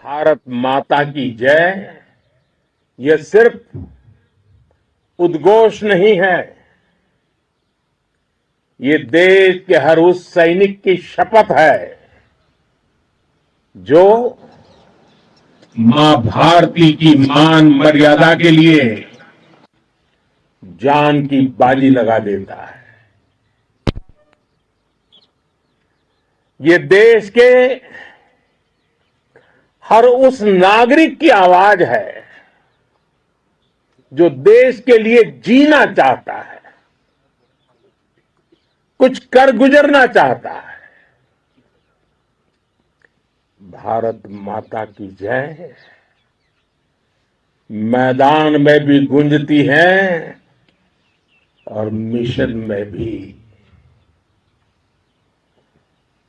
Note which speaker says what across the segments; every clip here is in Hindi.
Speaker 1: भारत माता की जय यह सिर्फ उद्घोष नहीं है, ये देश के हर उस सैनिक की शपथ है जो मां भारती की मान मर्यादा के लिए जान की बाजी लगा देता है। ये देश के हर उस नागरिक की आवाज है जो देश के लिए जीना चाहता है, कुछ कर गुजरना चाहता है। भारत माता की जय मैदान में भी गूंजती है और मिशन में भी।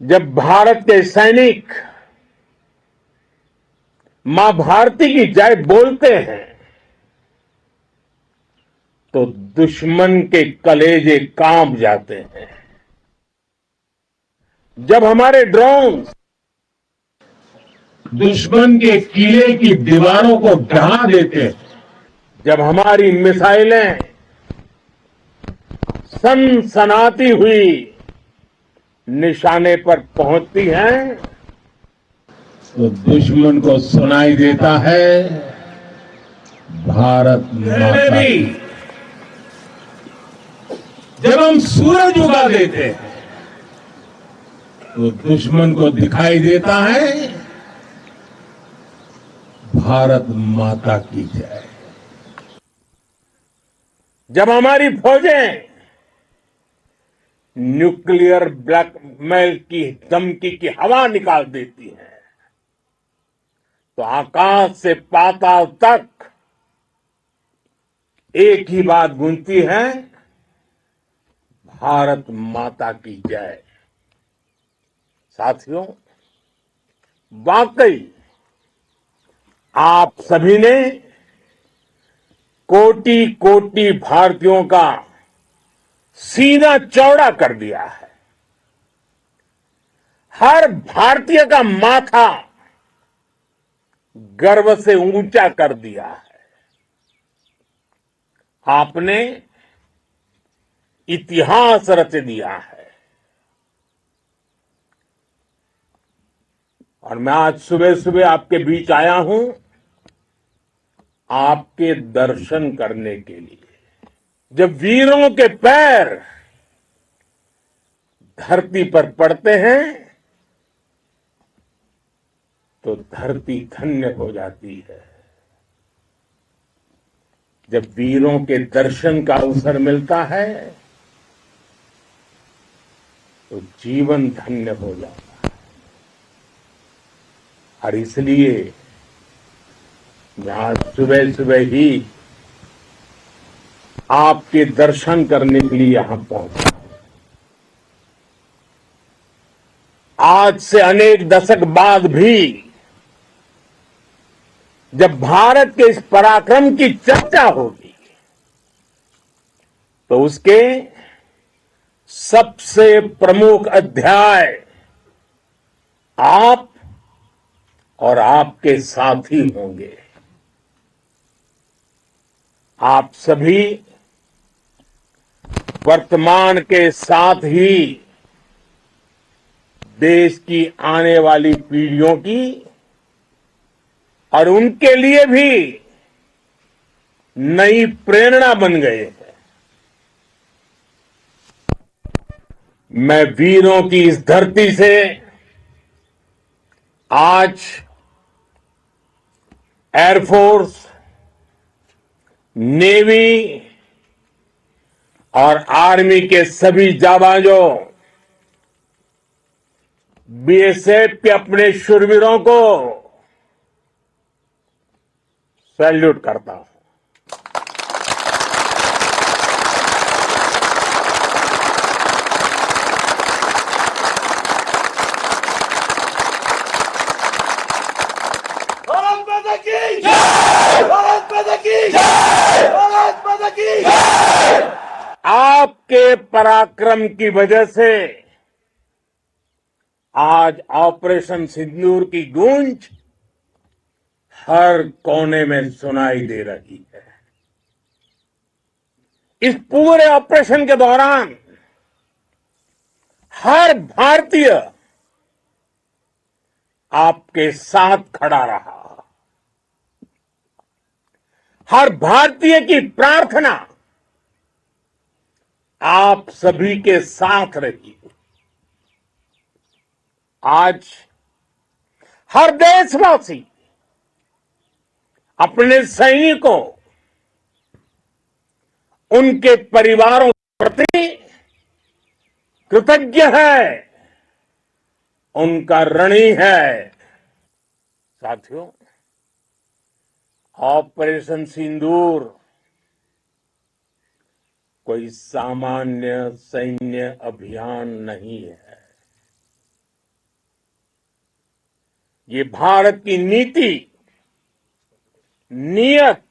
Speaker 1: जब भारत के सैनिक मां भारती की जय बोलते हैं तो दुश्मन के कलेजे कांप जाते हैं। जब हमारे ड्रोन दुश्मन के किले की दीवारों को ढहा देते हैं, जब हमारी मिसाइलें सनसनाती हुई निशाने पर पहुंचती हैं तो दुश्मन को सुनाई देता है भारत माता की। जब हम सूरज उगा देते हैं तो दुश्मन को दिखाई देता है भारत माता की जय। जब हमारी फौजें न्यूक्लियर ब्लैकमेल की धमकी की हवा निकाल देती हैं तो आकाश से पाताल तक एक ही बात गूंजती है, भारत माता की जय। साथियों, वाकई आप सभी ने कोटि कोटि भारतीयों का सीना चौड़ा कर दिया है। हर भारतीय का माथा गर्व से ऊंचा कर दिया है। आपने इतिहास रच दिया है। और मैं आज सुबह सुबह आपके बीच आया हूं आपके दर्शन करने के लिए। जब वीरों के पैर धरती पर पड़ते हैं तो धरती धन्य हो जाती है। जब वीरों के दर्शन का अवसर मिलता है तो जीवन धन्य हो जाता है। और इसलिए मैं आज सुबह सुबह ही आपके दर्शन करने के लिए यहां पहुंचा। आज से अनेक दशक बाद भी जब भारत के इस पराक्रम की चर्चा होगी तो उसके सबसे प्रमुख अध्याय आप और आपके साथी होंगे। आप सभी वर्तमान के साथ ही देश की आने वाली पीढ़ियों की और उनके लिए भी नई प्रेरणा बन गए हैं। मैं वीरों की इस धरती से आज एयरफोर्स, नेवी और आर्मी के सभी जाबाजों, बीएसएफ के अपने शूरवीरों को सैल्यूट करता हूं।
Speaker 2: भारत माता की जय! भारत माता की जय! भारत माता की जय!
Speaker 1: आपके पराक्रम की वजह से आज ऑपरेशन सिंदूर की गूंज हर कोने में सुनाई दे रही है। इस पूरे ऑपरेशन के दौरान हर भारतीय आपके साथ खड़ा रहा। हर भारतीय की प्रार्थना आप सभी के साथ रही। आज हर देशवासी अपने सैनिकों, उनके परिवारों के प्रति कृतज्ञ है, उनका ऋणी है। साथियों, ऑपरेशन सिंदूर कोई सामान्य सैन्य अभियान नहीं है। ये भारत की नीति, नियत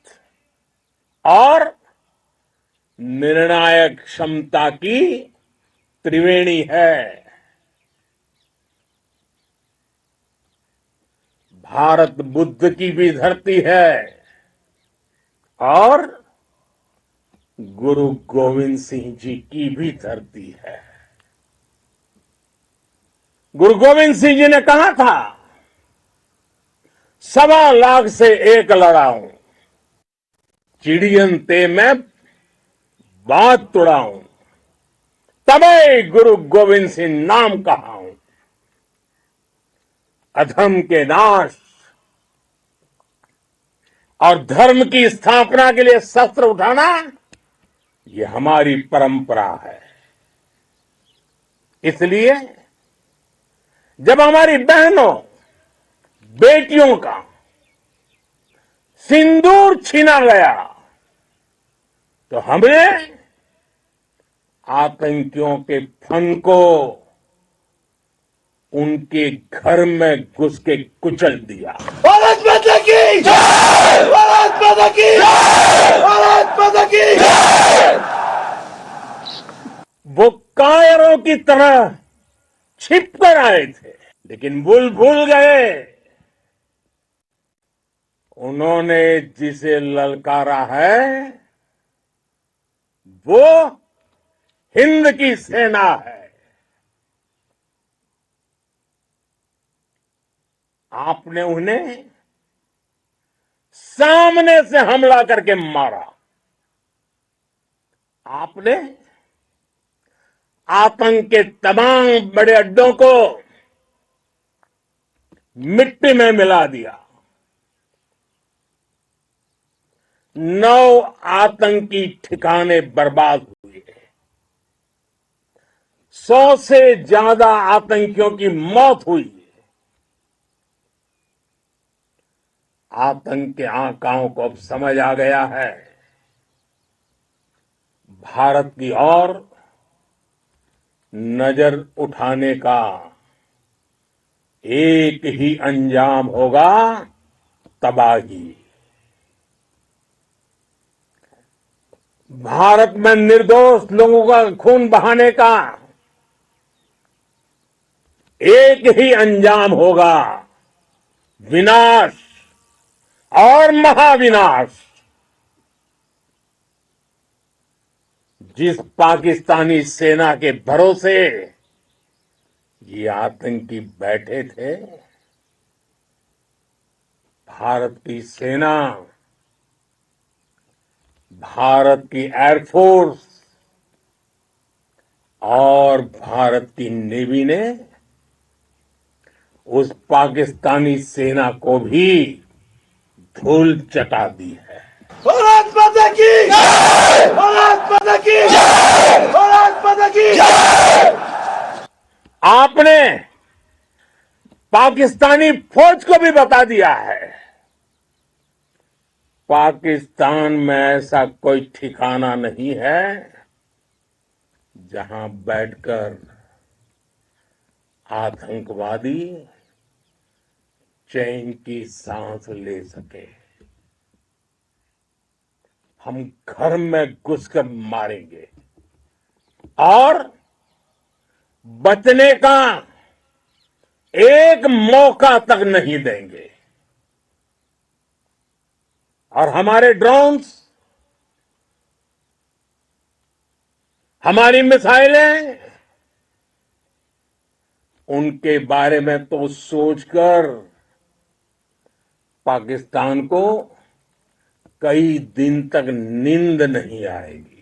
Speaker 1: और निर्णायक क्षमता की त्रिवेणी है। भारत बुद्ध की भी धरती है और गुरु गोविंद सिंह जी की भी धरती है। गुरु गोविंद सिंह जी ने कहा था, 1.25 लाख से एक लड़ाऊं, चिड़ियन ते मैं बात तुड़ाऊं, तबे गुरु गोविंद सिंह नाम कहाऊं। अधर्म के नाश और धर्म की स्थापना के लिए शस्त्र उठाना, ये हमारी परंपरा है। इसलिए जब हमारी बहनों, बेटियों का सिंदूर छीना गया, तो हमने आतंकियों के फन को उनके घर में घुस के कुचल दिया।
Speaker 2: भारत माता की जय! भारत माता की जय! भारत माता की जय!
Speaker 1: वो कायरों की तरह छिप कर आए थे, लेकिन भूल गए उन्होंने जिसे ललकारा है वो हिंद की सेना है। आपने उन्हें सामने से हमला करके मारा। आपने आतंक के तमाम बड़े अड्डों को मिट्टी में मिला दिया। 9 आतंकी ठिकाने बर्बाद हुए। 100 से ज्यादा आतंकियों की मौत हुई। आतंक के आकाओं को अब समझ आ गया है, भारत की ओर नजर उठाने का एक ही अंजाम होगा, तबाही। भारत में निर्दोष लोगों का खून बहाने का एक ही अंजाम होगा, विनाश और महाविनाश। जिस पाकिस्तानी सेना के भरोसे ये आतंकी बैठे थे, भारत की सेना, भारत की एयरफोर्स और भारत की नेवी ने उस पाकिस्तानी सेना को भी धूल चटा दी है।
Speaker 2: भारत माता की जय! भारत माता की जय! भारत माता की जय!
Speaker 1: आपने पाकिस्तानी फौज को भी बता दिया है, पाकिस्तान में ऐसा कोई ठिकाना नहीं है जहां बैठकर आतंकवादी चैन की सांस ले सके। हम घर में घुसकर मारेंगे और बचने का एक मौका तक नहीं देंगे। और हमारे ड्रोन्स, हमारी मिसाइलें, उनके बारे में तो सोचकर पाकिस्तान को कई दिन तक नींद नहीं आएगी।